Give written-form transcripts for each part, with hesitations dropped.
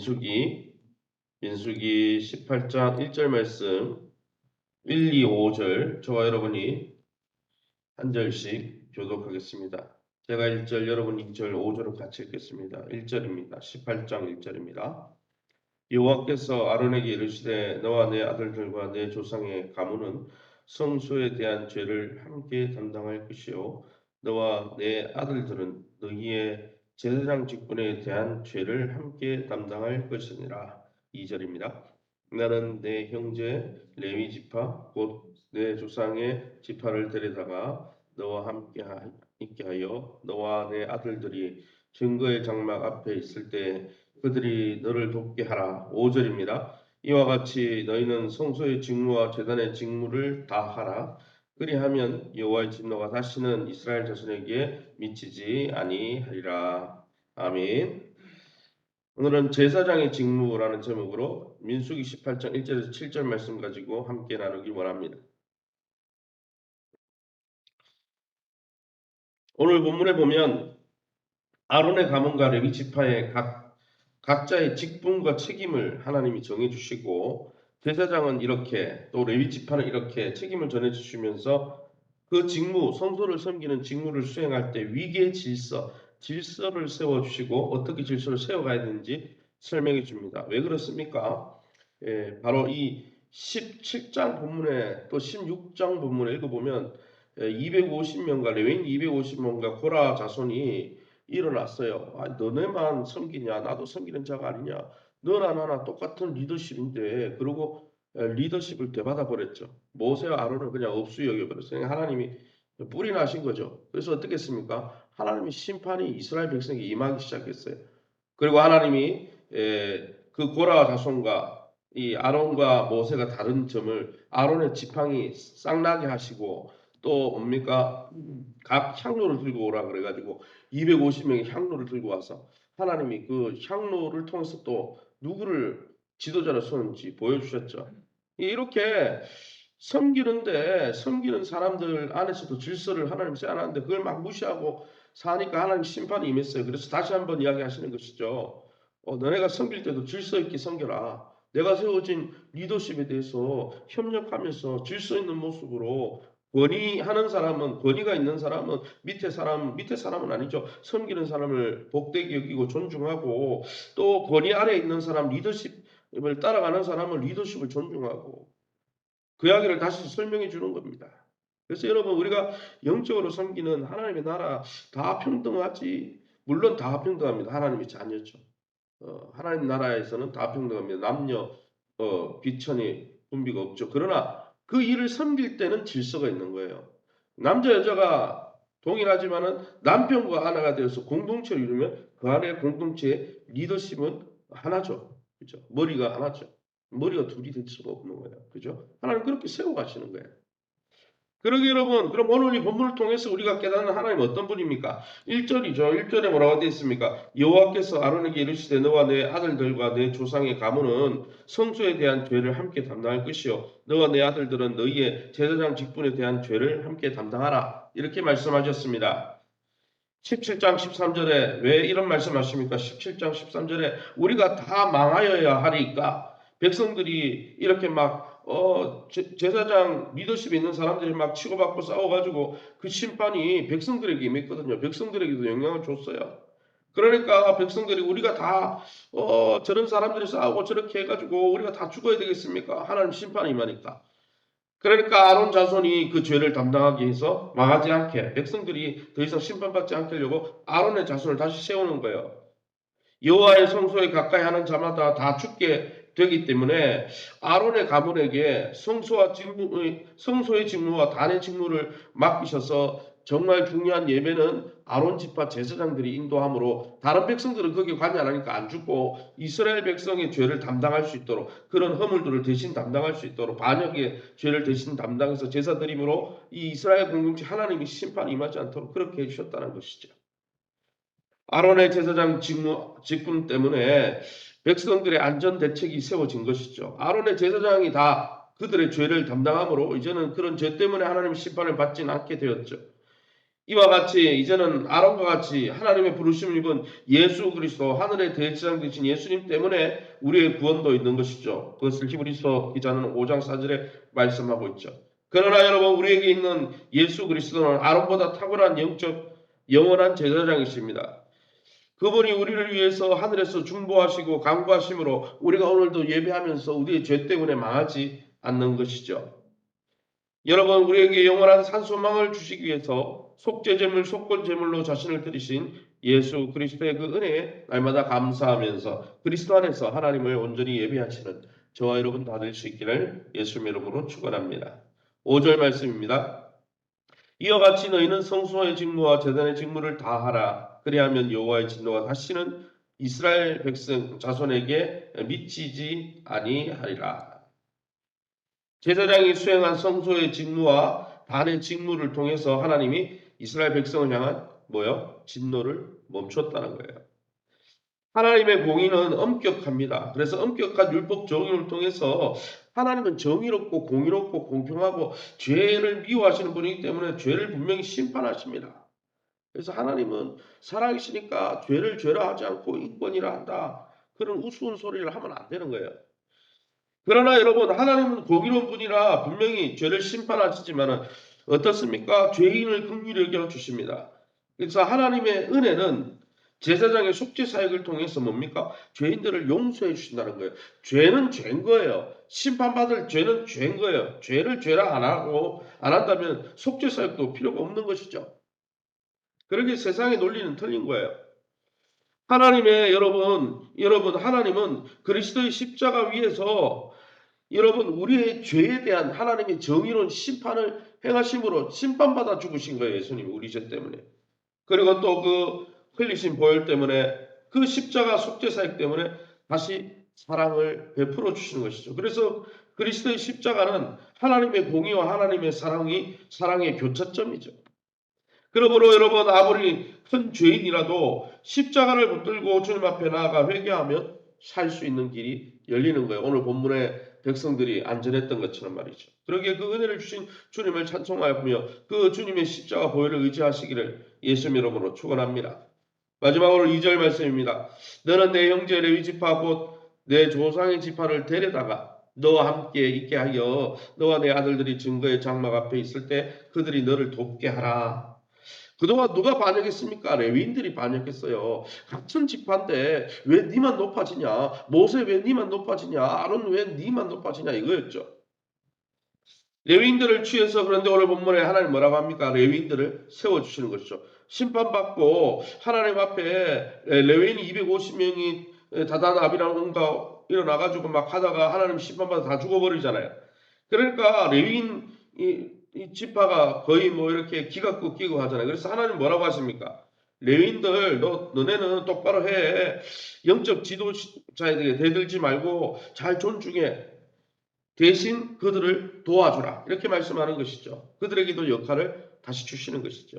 민수기 18장 1절 말씀 1, 2, 5절 저와 여러분이 한 절씩 교독하겠습니다. 제가 1절, 여러분 2절, 5절을 같이 읽겠습니다. 1절입니다. 18장 1절입니다. 여호와께서 아론에게 이르시되 너와 내 아들들과 내 조상의 가문은 성소에 대한 죄를 함께 담당할 것이요 너와 내 아들들은 너희의 제사장 직분에 대한 죄를 함께 담당할 것이니라. 2절입니다. 나는 내 형제 레위 지파 곧 내 조상의 지파를 데려다가 너와 함께 있게 하여 너와 내 아들들이 증거의 장막 앞에 있을 때 그들이 너를 돕게 하라. 5절입니다. 이와 같이 너희는 성소의 직무와 제단의 직무를 다 하라. 그리하면 여호와의 진노가 다시는 이스라엘 자손에게 미치지 아니하리라. 아멘. 오늘은 제사장의 직무라는 제목으로 민수기 18장 1절에서 7절 말씀 가지고 함께 나누기 원합니다. 오늘 본문에 보면 아론의 가문과 레위 지파의 각자의 직분과 책임을 하나님이 정해주시고 제사장은 이렇게 또 레위 지파는 이렇게 책임을 전해주시면서 그 직무, 성소를 섬기는 직무를 수행할 때 위계 질서를 세워주시고 어떻게 질서를 세워가야 되는지 설명해 줍니다. 왜 그렇습니까? 바로 이 17장 본문에 또 16장 본문에 읽어보면 250명과 레위인 250명과 고라 자손이 일어났어요. 너네만 섬기냐? 나도 섬기는 자가 아니냐? 너나 나나 똑같은 리더십인데 그러고 리더십을 되받아 버렸죠. 모세와 아론을 그냥 없이 여겨버렸어요. 하나님이 뿔이 나신 거죠. 그래서 어떻게 했습니까? 하나님의 심판이 이스라엘 백성에게 임하기 시작했어요. 그리고 하나님이 그 고라 자손과 이 아론과 모세가 다른 점을 아론의 지팡이 쌍나게 하시고 또 뭡니까? 각 향로를 들고 오라 그래가지고 250명의 향로를 들고 와서 하나님이 그 향로를 통해서 또 누구를 지도자로 세우는지 보여주셨죠. 이렇게 섬기는 사람들 안에서도 질서를 하나님 세워놨는데 그걸 막 무시하고 사니까 하나님 심판이 임했어요. 그래서 다시 한번 이야기하시는 것이죠. 너네가 섬길 때도 질서 있게 섬겨라. 내가 세워진 리더십에 대해서 협력하면서 질서 있는 모습으로 권위가 있는 사람은 밑에 사람은 아니죠. 섬기는 사람을 복되게 여기고 존중하고 또 권위 아래에 있는 사람 리더십을 따라가는 사람은 리더십을 존중하고 그 이야기를 다시 설명해 주는 겁니다. 그래서 여러분 우리가 영적으로 섬기는 하나님의 나라 다 평등하지. 물론 다 평등합니다. 하나님의 자녀죠. 하나님 나라에서는 다 평등합니다. 남녀 비천이 분비가 없죠. 그러나 그 일을 섬길 때는 질서가 있는 거예요. 남자 여자가 동일하지만은 남편과 하나가 되어서 공동체를 이루면 그 안에 공동체의 리더십은 하나죠. 그죠? 머리가 하나죠. 머리가 둘이 될 수가 없는 거예요. 그죠? 하나님 그렇게 세워 가시는 거예요. 그러게 여러분, 그럼 오늘 이 본문을 통해서 우리가 깨닫는 하나님 어떤 분입니까? 1절이죠. 1절에 뭐라고 되어 있습니까? 여호와께서 아론에게 이르시되 너와 내 아들들과 내 조상의 가문은 성소에 대한 죄를 함께 담당할 것이요 너와 내 아들들은 너희의 제사장 직분에 대한 죄를 함께 담당하라. 이렇게 말씀하셨습니다. 17장 13절에 왜 이런 말씀하십니까? 17장 13절에 우리가 다 망하여야 하리까 백성들이 이렇게 막 제사장 리더십에 있는 사람들이 막 치고받고 싸워가지고 그 심판이 백성들에게 임했거든요. 백성들에게도 영향을 줬어요. 그러니까 백성들이 우리가 다 저런 사람들이 싸우고 저렇게 해가지고 우리가 다 죽어야 되겠습니까? 하나님 심판이 임하니까. 그러니까 아론 자손이 그 죄를 담당하기 위해서 망하지 않게 백성들이 더 이상 심판받지 않게 하려고 아론의 자손을 다시 세우는 거예요. 여호와의 성소에 가까이 하는 자마다 다 죽게 되기 때문에 아론의 가문에게 성소의 직무와 단의 직무를 맡기셔서 정말 중요한 예배는 아론 지파 제사장들이 인도함으로 다른 백성들은 거기에 관여 안 하니까 안 죽고 이스라엘 백성의 죄를 담당할 수 있도록 그런 허물들을 대신 담당할 수 있도록 반역의 죄를 대신 담당해서 제사 드림으로 이 이스라엘 공동체 하나님이 심판이 임하지 않도록 그렇게 해주셨다는 것이죠. 아론의 제사장 직분 때문에 백성들의 안전 대책이 세워진 것이죠. 아론의 제사장이 다 그들의 죄를 담당함으로 이제는 그런 죄 때문에 하나님의 심판을 받지는 않게 되었죠. 이와 같이 이제는 아론과 같이 하나님의 부르심을 입은 예수 그리스도 하늘의 대제사장 되신 예수님 때문에 우리의 구원도 있는 것이죠. 그것을 히브리서 기자는 5장 4절에 말씀하고 있죠. 그러나 여러분 우리에게 있는 예수 그리스도는 아론보다 탁월한 영적 영원한 제사장이십니다. 그분이 우리를 위해서 하늘에서 중보하시고 강구하심으로 우리가 오늘도 예배하면서 우리의 죄 때문에 망하지 않는 것이죠. 여러분 우리에게 영원한 산소망을 주시기 위해서 속죄제물 속건제물로 자신을 드리신 예수 그리스도의 그 은혜에 날마다 감사하면서 그리스도 안에서 하나님을 온전히 예배하시는 저와 여러분 다 될 수 있기를 예수님의 이름으로 축원합니다. 5절 말씀입니다. 이와 같이 너희는 성소의 직무와 제단의 직무를 다 하라. 그리하면 여호와의 진노가 다시는 이스라엘 백성 자손에게 미치지 아니하리라. 제사장이 수행한 성소의 직무와 단의 직무를 통해서 하나님이 이스라엘 백성을 향한 진노를 멈췄다는 거예요. 하나님의 공의는 엄격합니다. 그래서 엄격한 율법 정의를 통해서 하나님은 정의롭고 공의롭고 공평하고 죄를 미워하시는 분이기 때문에 죄를 분명히 심판하십니다. 그래서 하나님은 살아계시니까 죄를 죄라 하지 않고 인권이라 한다. 그런 우스운 소리를 하면 안 되는 거예요. 그러나 여러분 하나님은 공의로운 분이라 분명히 죄를 심판하시지만 어떻습니까? 죄인을 긍휼히 여겨 주십니다. 그래서 하나님의 은혜는 제사장의 속죄 사역을 통해서 뭡니까? 죄인들을 용서해 주신다는 거예요. 죄는 죄인 거예요. 심판받을 죄는 죄인 거예요. 죄를 죄라 안 하고 안 한다면 속죄 사역도 필요가 없는 것이죠. 그러게 세상의 논리는 틀린 거예요. 하나님의 여러분 하나님은 그리스도의 십자가 위에서 여러분 우리의 죄에 대한 하나님의 정의로운 심판을 행하심으로 심판받아 죽으신 거예요. 예수님이 우리 죄 때문에. 그리고 또 그 흘리신 보혈 때문에 그 십자가 속죄 사역 때문에 다시 사랑을 베풀어 주시는 것이죠. 그래서 그리스도의 십자가는 하나님의 공의와 하나님의 사랑의 교차점이죠. 그러므로 여러분 아무리 큰 죄인이라도 십자가를 붙들고 주님 앞에 나아가 회개하면 살 수 있는 길이 열리는 거예요. 오늘 본문에 백성들이 안전했던 것처럼 말이죠. 그러기에 그 은혜를 주신 주님을 찬송하며 그 주님의 십자가 보혈을 의지하시기를 예수님 이름으로 축원합니다. 마지막으로 2절 말씀입니다. 너는 내 형제 레위 지파 곧 내 조상의 지파를 데려다가 너와 함께 있게 하여 너와 내 아들들이 증거의 장막 앞에 있을 때 그들이 너를 돕게 하라. 그동안 누가 반역했습니까? 레위인들이 반역했어요. 같은 지파인데 왜 니만 높아지냐? 모세 왜 니만 높아지냐? 아론 왜 니만 높아지냐? 이거였죠. 레위인들을 취해서 그런데 오늘 본문에 하나님 뭐라고 합니까? 레위인들을 세워주시는 것이죠. 심판받고 하나님 앞에 레위인이 250명이 다단 아비랑 온가 일어나가지고 막 하다가 하나님 심판받아 다 죽어버리잖아요. 그러니까 레위인 이 지파가 거의 이렇게 기가 꺾이고 하잖아요. 그래서 하나님 뭐라고 하십니까? 레위인들 너네는 똑바로 해. 영적 지도자에게 대들지 말고 잘 존중해. 대신 그들을 도와주라. 이렇게 말씀하는 것이죠. 그들에게도 역할을 다시 주시는 것이죠.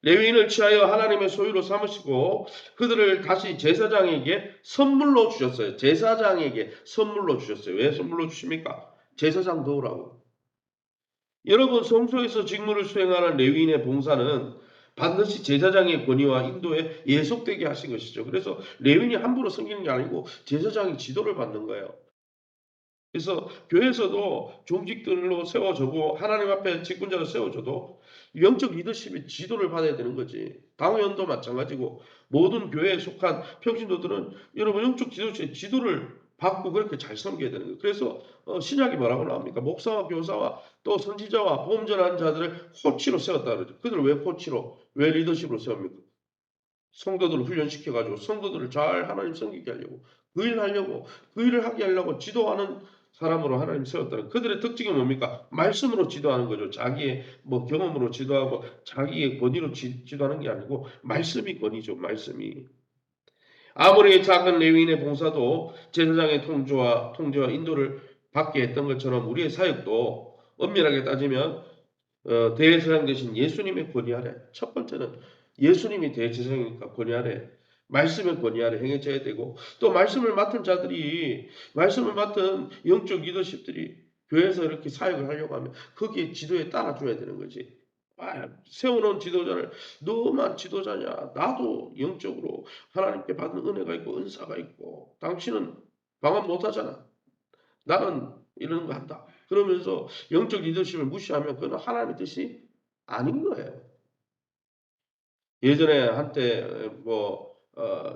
레위인을 취하여 하나님의 소유로 삼으시고 그들을 다시 제사장에게 선물로 주셨어요. 제사장에게 선물로 주셨어요. 왜 선물로 주십니까? 제사장 도우라고. 여러분 성소에서 직무를 수행하는 레위인의 봉사는 반드시 제사장의 권위와 인도에 예속되게 하신 것이죠. 그래서 레위인이 함부로 섬기는 게 아니고 제사장이 지도를 받는 거예요. 그래서 교회에서도 종직들로 세워져고 하나님 앞에 직분자로 세워져도 영적 리더십이 지도를 받아야 되는 거지. 당회원도 마찬가지고 모든 교회에 속한 평신도들은 여러분 영적 지도를 받고 그렇게 잘 섬겨야 되는 거예요. 그래서 신약이 뭐라고 나옵니까? 목사와 교사와 또 선지자와 보험 전하는 자들을 코치로 세웠다 그러죠. 그들을 왜 코치로, 왜 리더십으로 세웁니까? 성도들을 훈련시켜가지고 성도들을 잘 하나님 섬기게 하려고 그 일을 하게 하려고 지도하는 사람으로 하나님 세웠다는 그들의 특징이 뭡니까? 말씀으로 지도하는 거죠. 자기의 경험으로 지도하고 자기의 권위로 지도하는 게 아니고 말씀이 권위죠. 말씀이. 아무리 작은 레위인의 봉사도 제사장의 통제와 인도를 받게 했던 것처럼 우리의 사역도 엄밀하게 따지면 대제사장 되신 예수님의 권위 아래 첫 번째는 예수님이 대제사장이니까 권위 아래 말씀의 권위 아래 행해져야 되고 또 말씀을 맡은 영적 리더십들이 교회에서 이렇게 사역을 하려고 하면 거기에 지도에 따라줘야 되는 거지. 세워놓은 지도자를 너만 지도자냐? 나도 영적으로 하나님께 받은 은혜가 있고 은사가 있고 당신은 방언 못하잖아. 나는 이런 거 한다. 그러면서 영적 리더십을 무시하면 그건 하나님의 뜻이 아닌 거예요. 예전에 한때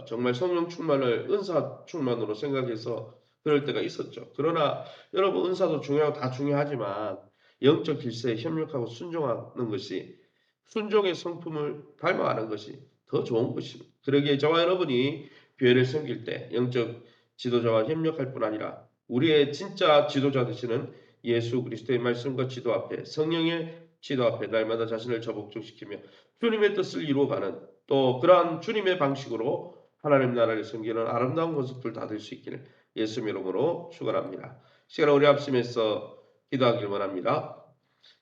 정말 성령 충만을 은사 충만으로 생각해서 그럴 때가 있었죠. 그러나 여러분 은사도 중요하고 다 중요하지만 영적 질서에 협력하고 순종하는 것이 순종의 성품을 닮아가는 것이 더 좋은 것입니다. 그러기에 저와 여러분이 교회를 섬길 때 영적 지도자와 협력할 뿐 아니라 우리의 진짜 지도자 되시는 예수 그리스도의 말씀과 지도 앞에 성령의 지도 앞에 날마다 자신을 저복종시키며 주님의 뜻을 이루어가는 또 그러한 주님의 방식으로 하나님 나라를 섬기는 아름다운 모습들 다 될 수 있기를 예수 이름으로 축원합니다. 시간 우리 합심해서 기도하길 원합니다.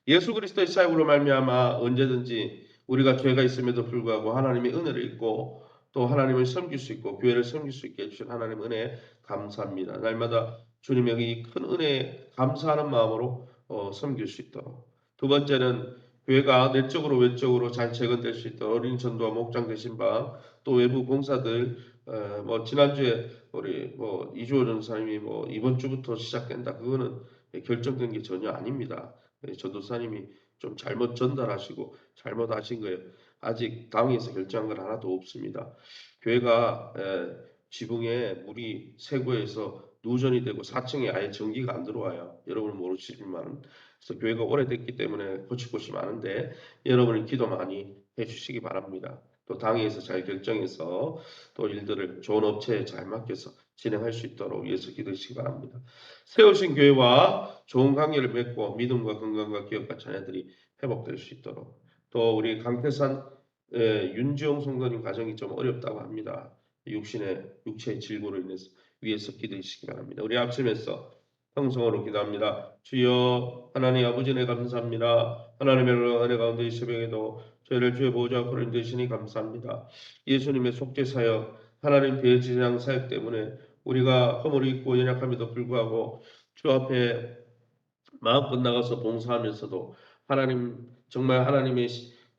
예수 그리스도의 사역으로 말미암아 언제든지 우리가 죄가 있음에도 불구하고 하나님의 은혜를 입고 또 하나님을 섬길 수 있고 교회를 섬길 수 있게 해주신 하나님 은혜 감사합니다. 날마다 주님의 이 큰 은혜에 감사하는 마음으로 섬길 수 있도록. 두 번째는 교회가 내적으로 외적으로 잘 재건될 수 있도록 어린 전도와 목장 되신 바 또 외부 봉사들 지난주에 우리 이주호 전사님이 이번 주부터 시작된다. 그거는 결정된 게 전혀 아닙니다. 전도사님이 좀 잘못 전달하시고 잘못하신 거예요. 아직 당에서 결정한 건 하나도 없습니다. 교회가 지붕에 물이 쇠고에서 누전이 되고 4층에 아예 전기가 안 들어와요. 여러분은 모르시지만 그래서 교회가 오래됐기 때문에 고칠 곳이 많은데 여러분이 기도 많이 해주시기 바랍니다. 또 당에서 잘 결정해서 또 일들을 좋은 업체에 잘 맡겨서 진행할 수 있도록 위해서 기도하시기 바랍니다. 세우신 교회와 좋은 관계를 맺고 믿음과 건강과 기업과 자녀들이 회복될 수 있도록 또 우리 강태산 윤지용 성도님 가정이 좀 어렵다고 합니다. 육체의 질고로 인해서 위해서 기도하시기 바랍니다. 우리 앞서면서 성성으로 기도합니다. 주여 하나님 아버지 네 감사합니다. 하나님의 은혜 가운데 이 새벽에도 저희를 주의 보호자 앞으로 인도하시니 감사합니다. 예수님의 속죄 사역 하나님 대제사장 사역 때문에 우리가 허물이 있고 연약함에도 불구하고 주 앞에 마음껏 나가서 봉사하면서도 하나님 정말 하나님의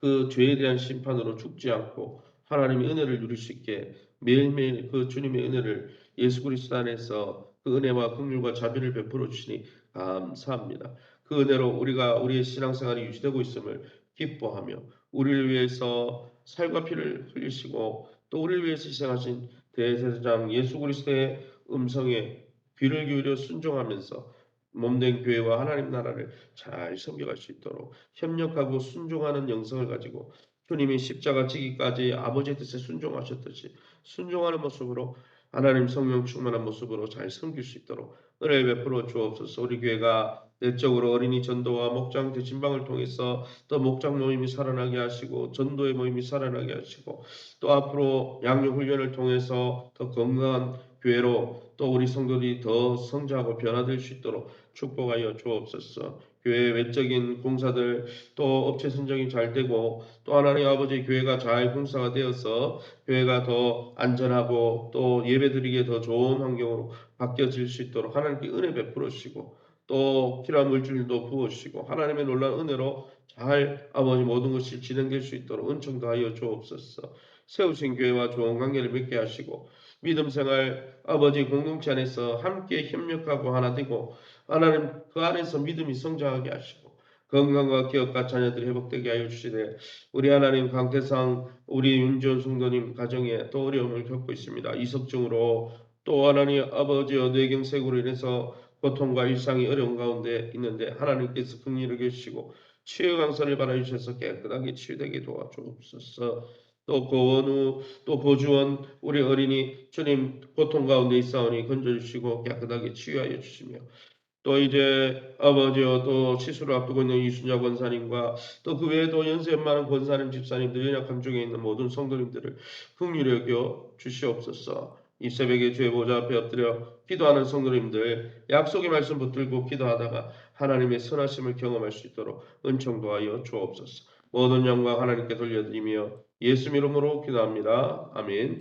그 죄에 대한 심판으로 죽지 않고 하나님의 은혜를 누릴 수 있게 매일매일 그 주님의 은혜를 예수 그리스도 안에서 그 은혜와 긍휼과 자비를 베풀어 주시니 감사합니다. 그 은혜로 우리가 우리의 신앙생활이 유지되고 있음을 기뻐하며 우리를 위해서 살과 피를 흘리시고 또 우리를 위해서 희생하신 대제사장 예수 그리스도의 음성에 귀를 기울여 순종하면서 몸된 교회와 하나님 나라를 잘 섬겨갈 수 있도록 협력하고 순종하는 영성을 가지고 주님이 십자가 지기까지 아버지의 뜻에 순종하셨듯이 순종하는 모습으로 하나님 성령 충만한 모습으로 잘 섬길 수 있도록 은혜 베풀어 주옵소서. 우리 교회가 내적으로 어린이 전도와 목장 대진방을 통해서 또 목장 모임이 살아나게 하시고 전도의 모임이 살아나게 하시고 또 앞으로 양육 훈련을 통해서 더 건강한 교회로 또 우리 성도들이 더 성장하고 변화될 수 있도록 축복하여 주옵소서. 교회 외적인 공사들 또 업체 선정이 잘 되고 또 하나님 아버지 교회가 잘 공사가 되어서 교회가 더 안전하고 또 예배드리기에 더 좋은 환경으로 바뀌어질 수 있도록 하나님께 은혜 베풀어 주시고 또 필요한 물질도 부어 주시고 하나님의 놀라운 은혜로 잘 아버지 모든 것이 진행될 수 있도록 은총도 하여 주옵소서. 세우신 교회와 좋은 관계를 맺게 하시고 믿음 생활 아버지 공동체 안에서 함께 협력하고 하나 되고 하나님 그 안에서 믿음이 성장하게 하시고 건강과 기업과 자녀들이 회복되게 하여 주시되 우리 하나님 강태상 우리 윤지원 성도님 가정에 또 어려움을 겪고 있습니다. 이석증으로 또 하나님 아버지여 뇌경색으로 인해서 고통과 일상이 어려운 가운데 있는데 하나님께서 긍휼히 여기시고 치유 강선을 바라 주셔서 깨끗하게 치유되게 도와주옵소서. 또 고원우 또 보주원 우리 어린이 주님 고통 가운데 있사오니 건져주시고 깨끗하게 치유하여 주시며 또 이제 아버지여 또 시술을 앞두고 있는 이순자 권사님과 또 그 외에도 연세 많은 권사님 집사님들 연약함 중에 있는 모든 성도님들을 긍휼히 여겨 주시옵소서. 이 새벽에 주의 보좌 앞에 엎드려 기도하는 성도님들 약속의 말씀 붙들고 기도하다가 하나님의 선하심을 경험할 수 있도록 은총도 하여 주옵소서. 모든 영광 하나님께 돌려드리며 예수 이름으로 기도합니다. 아멘.